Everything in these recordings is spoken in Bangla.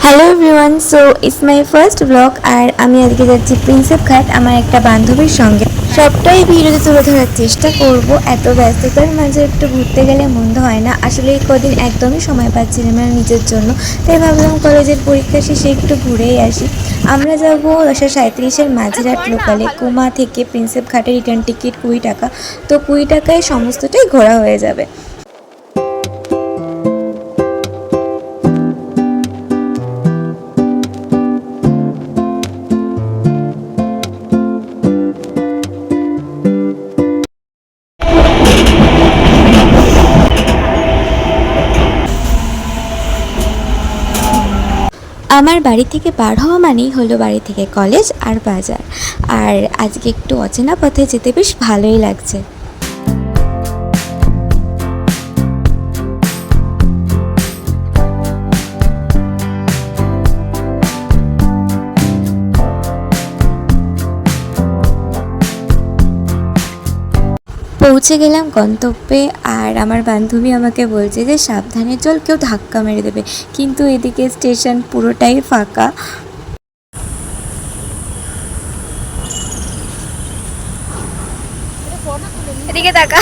Hello everyone, so it's my first blog. আর আমি আজকে যাচ্ছি প্রিন্সেপ ঘাট আমার একটা বান্ধবীর সঙ্গে। সবটাই ভিডিওতে তুলে ধরার চেষ্টা করব। এত ব্যস্ততার মাঝে একটু ঘুরতে গেলে মন্দ হয় না। আসলে এই কদিন একদমই সময় পাচ্ছিলাম না নিজের জন্য, তাই ভাবলাম কলেজের পরীক্ষা শেষে একটু ঘুরেই আসি। আমরা যাবো 10:37-এর মাঝেরহাট লোকালে। কুমা থেকে প্রিন্সেপ ঘাটের রিটার্ন টিকিট 20 টাকা। তো 20 টাকায় সমস্তটাই ঘোরা হয়ে যাবে। আমার বাড়ি থেকে বার হওয়া মানেই হলো বাড়ি থেকে কলেজ আর বাজার। আর আজকে একটু অচেনা পথে যেতে বেশ ভালোই লাগছে। পৌঁছে গেলাম গন্তব্যে। আর আমার বান্ধবী আমাকে বলছে যে সাবধানে চল, কেউ ধাক্কা মেরে দেবে। কিন্তু এদিকে স্টেশন পুরোটাই ফাঁকা। এদিকে তাকা।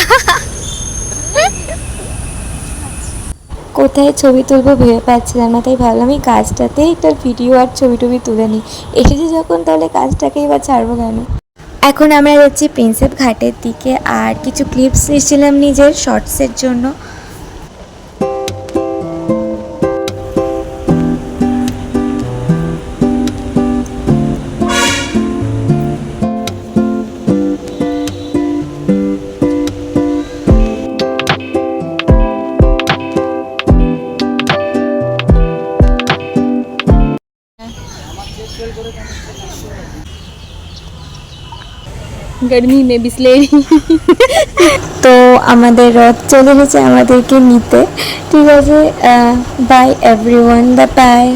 কোথায় ছবি তুলবো ভেবে পাচ্ছিলাম না, তাই ভাবলাম এই কাজটাতেই একটা ভিডিও আর ছবি টবি তুলে নিই। এসেছি যখন তাহলে কাজটাকেই বা ছাড়বো কেন। এখন আমরা যাচ্ছি প্রিন্সেপ ঘাটের দিকে। আর কিছু ক্লিপস নিয়েছিলাম নিজের শর্টসের জন্য। गर्मी में बिस्लेरी। তো আমাদের রথ চলে এসেছে আমাদেরকে নিতে। ঠিক আছে, বাই এভরিওয়ান, বাই বাই।